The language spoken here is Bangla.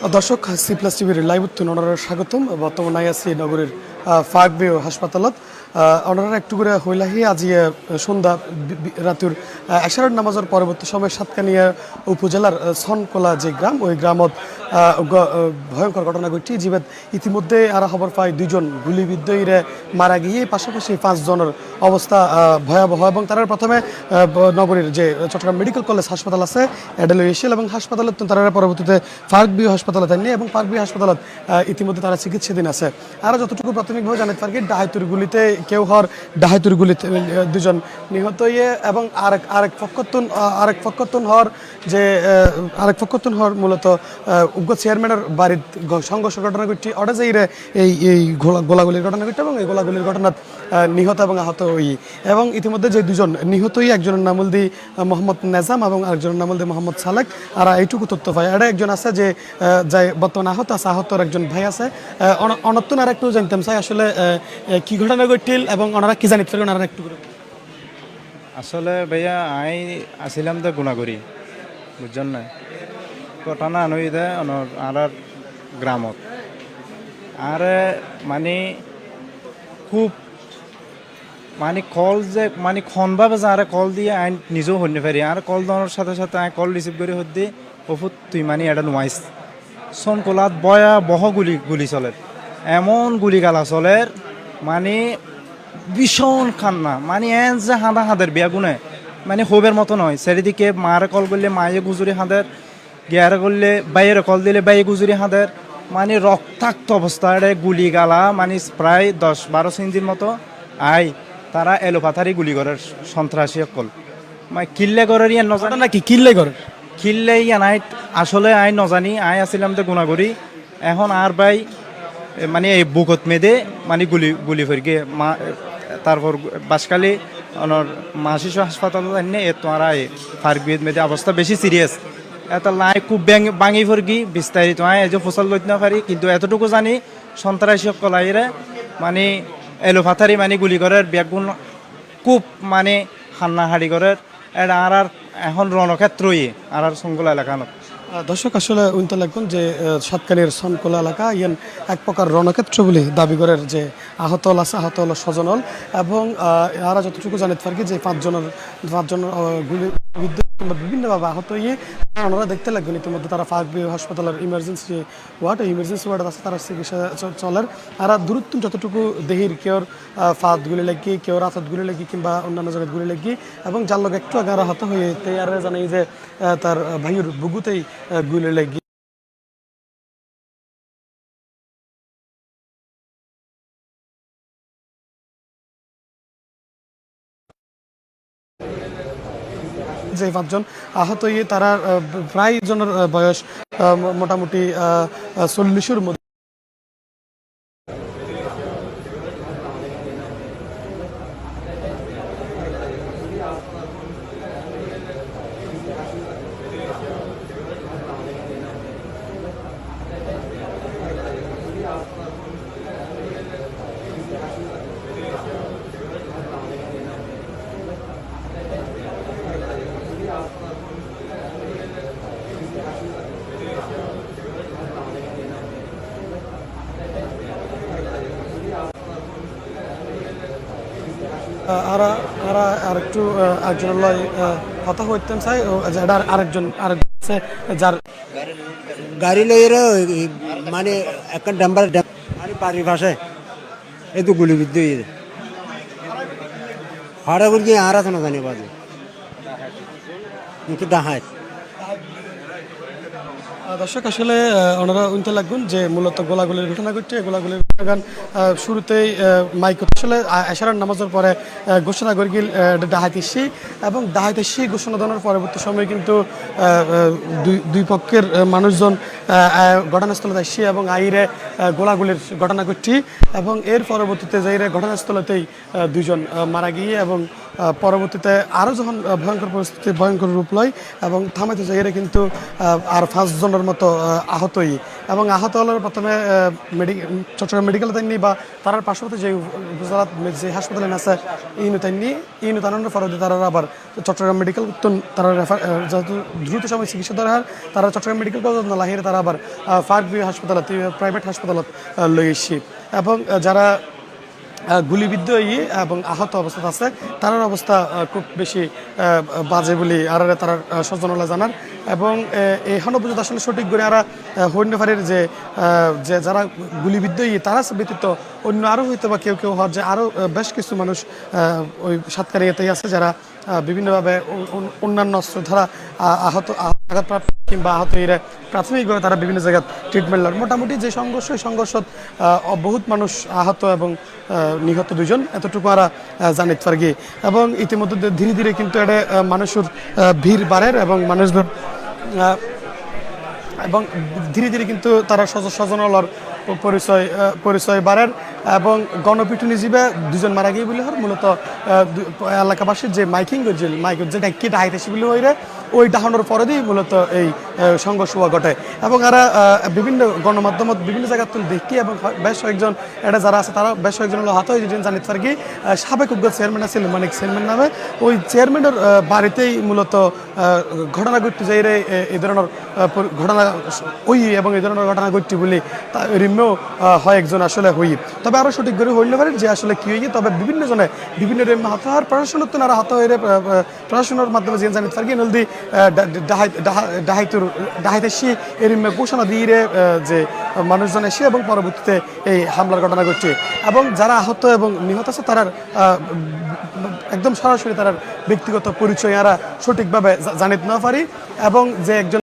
দর্শক সি প্লাস টিভির লাইভ উত্তর ওনারা স্বাগতম বর্তমানে আছি নগরীর ফার্কভিউ হাসপাতালত ওনারা একটু করে হইলাহি আজি সন্ধ্যা রাতুর এশারের নামাজের পরবর্তী সময় সাতকানিয়া উপজেলার সনকলা যে গ্রাম ওই গ্রামত ভয়ঙ্কর ঘটনা ঘটছে জীবেত ইতিমধ্যে আর খবর পায় দুইজন গুলিবিদ্ধ ইরে মারা গিয়ে পাশাপাশি 5 জনের অবস্থা ভয়াবহ এবং তারা প্রথমে নগরীর যে চট্টগ্রাম মেডিকেল কলেজ হাসপাতাল আছে এডেলো এশিয়াল এবং হাসপাতালত তারা পরবর্তীতে ফার্কভিউ হাসপাতালে তাই নিয়ে এবং ফার্কভিউ হাসপাতালত ইতিমধ্যে তারা চিকিৎসাধীন আছে আর যতটুকু প্রাথমিকভাবে জানাতে পারি ডাহাইতুর গুলিতে কেউ হওয়ার ডাহাইতুর গুলিতে দুজন নিহত হয়ে এবং আরেক পক্ষতুন হওয়ার যে আরেক পক্ষতুন হওয়ার মূলত উগ্র চেয়ারম্যানের বাড়ির সংঘর্ষ ঘটনা ঘটছে অর্ডার যাইরে এই গোলাগুলির ঘটনা ঘটছে এবং এই গোলাগুলির ঘটনাত নিহত এবং আহত হই এবং ইতিমধ্যে যে দুজন নিহত হই একজনের নাম দি মোহাম্মদ নেজাম এবং আরেকজনের নাম দি মোহাম্মদ সালেক আর এইটুকু তথ্য পাই আর একজন আছে যে যাই বর্তমানে আহত আছে আহতর একজন ভাই আছে অনর্তন আর একটু জানতাম চাই আসলে কি ঘটনা ঘটিল এবং ওনারা কি জানিতে পারেন ওনারা একটু আসলে ভাইয়া আই আসিলাম তো গুণাগরি বুঝছেন না ঘটনা আনই দে আর গ্রামত আর মানে খুব মানে কল যে মানে খনভাবে যে আর কল দিয়ে আইন নিজেও হইতে পারি আর কল দেওয়ার সাথে সাথে আই কল রিসিভ করে হতে ওফুত তুই মানে এটা নোয়াইস সনকলাত বহ গুলি চলে এমন গুলি গালা চলের মানে ভীষণ কান্না মানে এন যে হাঁদের বেগুনে মানে হোবের মতো নয় চারিদিকে মারে কল করলে মায়ে গুজুরি হাঁদের গিয়ারে করলে বাইরে কল দিলে বাইয়ে গুজুরি হাঁদের মানে রক্তাক্ত অবস্থা গুলি গালা মানে প্রায় 10-12 সেন্টির মতো আই তারা এলোপাথারি গুলি করার সন্ত্রাসী কল মানে কিল্লে করার ইয়ে নজানি নাকি কিল্লে ইয়া নাই আসলে আই নজানি আই আসিলাম তো গুণাগরি এখন আর ভাই মানে এই বুকত মেদে মানে গুলি ফেরকে মা তারপর বাসকালি মা শিশু হাসপাতাল এনে তোমার ফার্কভিউ মেদে অবস্থা বেশি সিরিয়াস এটা লাই খুব ভাঙি ফরগি বিস্তারিত এই যে ফসল লইতে না পারি কিন্তু এতটুকু জানি সন্ত্রাসী কলাইরে মানে এলোপাথারি মানে গুলি করার বেগুন খুব মানে হান্নাহাড়ি করার এটা আর এখন রণক্ষেত্রই আর সঙ্গলা এলাকানো দর্শক আসলে উনতে লাগবেন যে সাতকানির সনকলা এলাকা ইয়ান এক প্রকার রণক্ষেত্র বলে দাবি করার যে আহত আছে আহত হল স্বজনল এবং আর যতটুকু জানিতে পারি যে 5 জনের গুলি বিভিন্নভাবে আহত হয়ে ওনারা দেখতে লাগবেন ইতিমধ্যে তারা ফার্কভিউ হাসপাতালের ইমার্জেন্সি ওয়ার্ড আছে তারা চিকিৎসা চলের আর দূরত্ব যতটুকু দেহির কেউর ফাঁদ গুলি লাগি কেউর আথাত গুলি লাগি কিংবা অন্যান্য জায়গায় গুলি লাগি এবং যার লোক একটু আগে আহত হয়ে আর জানাই যে তার ভাইয়ের বুকুতেই গুলি লাগি যে 5 জন আহত হয়ে তারা প্রায় জনের বয়স মোটামুটি 40-এর মধ্যে আর একটু একজন কথা হইতেন চাই আরেকজন যার গাড়ি লইরে মানে একটা ডাম্বার মানে বাড়ির পাশে এই তো গুলিবিদ্ধ হয়ে ভাড়া বলছি আর আছে না জানি বাজে কিন্তু ডাহায় দর্শক আসলে ওনারা উনতে লাগবেন যে মূলত গোলাগুলির ঘটনা ঘটছে গোলাগুলির ঘটনা শুরুতেই মাইক আসলে এশারার নামাজের পরে ঘোষণা করে গিল ডাহাইতেশি এবং ডাহাইতেশি ঘোষণা দেওয়ার পরবর্তী সময়ে কিন্তু দুই পক্ষের মানুষজন ঘটনাস্থলে আসছি এবং আইরে গোলাগুলির ঘটনা ঘটছি এবং এর পরবর্তীতে যাইরে ঘটনাস্থলতেই দুইজন মারা গিয়ে এবং পরবর্তীতে আরও যখন ভয়ঙ্কর পরিস্থিতি ভয়ঙ্কর রূপ লয় এবং থামাইতে যাইরে কিন্তু আর 5 জনের মতো আহতই এবং আহত হলের প্রথমে চট্টগ্রাম মেডিকেল তাইনি বা তার পার্শ্ববর্তী যে উপজেলা যে হাসপাতালে আছে ইনু তাইনি ইনু তানোর ফরদে তারা আবার চট্টগ্রাম মেডিকেল তারা রেফার যেহেতু দ্রুত সময় চিকিৎসা দরকার তারা চট্টগ্রাম মেডিকেল কলেজ না লাহিরে তারা আবার ফার্কভিউ হাসপাতালত প্রাইভেট হাসপাতালত লই এসছি এবং যারা গুলিবিদ্ধ এবং আহত অবস্থা আছে তার অবস্থা খুব বেশি বাজে বলে আর তার স্বজনরা জানার এবং এখনও পর্যন্ত আসলে সঠিক করে আর হইন্ডফারের যে যারা গুলিবিদ্ধ তারা ব্যতীত অন্য আরও হয়তো বা কেউ কেউ হওয়ার যে আরও বেশ কিছু মানুষ ওই সাতকারিয়াতেই আছে যারা বিভিন্নভাবে অন্যান্য অস্ত্র দ্বারা আঘাতপ্রাপ্ত কিংবা আহত এরা প্রাথমিকভাবে তারা বিভিন্ন জায়গায় ট্রিটমেন্ট লয় মোটামুটি যে সংঘর্ষ এই সংঘর্ষত বহুত মানুষ আহত এবং নিহত দুজন এতটুকু আমরা জানিতে পারি এবং ইতিমধ্যে ধীরে ধীরে কিন্তু এটা মানুষের ভিড় বাড়ের এবং মানুষজন এবং ধীরে ধীরে কিন্তু তারা স্বজনলার পরিচয় বাড়ের এবং গণপিটুনি জীবে দুজন মারা গিয়ে বলে হর মূলত এলাকাবাসীর যে মাইকিং করছিল যে ডাকি ডাহাইতেছি বলে হইরে ওই ডাহানোর পরেই মূলত এই সংঘর্ষ ঘটে এবং এরা বিভিন্ন গণমাধ্যমত বিভিন্ন জায়গায় তুলে দেখি এবং বেশ কয়েকজন এটা যারা আছে তারা বেশ কয়েকজন হাত হয়ে জানিতে পারি সাবেক উদ্যোগ চেয়ারম্যান আছে মানিক চেয়ারম্যান নামে ওই চেয়ারম্যানের বাড়িতেই মূলত ঘটনা ঘটতে যাই রে এই ধরনের ঘটনা ওই এবং এই ধরনের ঘটনা ঘটতে বলে রিমেও হয় একজন আসলে হই তবে আরও সঠিক করে হইলে পারে যে আসলে কি হয়ে তবে বিভিন্ন জনে বিভিন্ন হাত হওয়ার প্রশাসনের তো আর হাত হয়ে প্রশাসনের মাধ্যমে যে জানিতে পারি নলদি ডাহাইতেছি এরিমে ঘোষণা দিয়ে যে মানুষজন এসে এবং পরবর্তীতে এই হামলার ঘটনা ঘটছে এবং যারা আহত এবং নিহত আছে তারা একদম সরাসরি তার ব্যক্তিগত পরিচয় এরা সঠিকভাবে জানিতে না পারি এবং যে একজন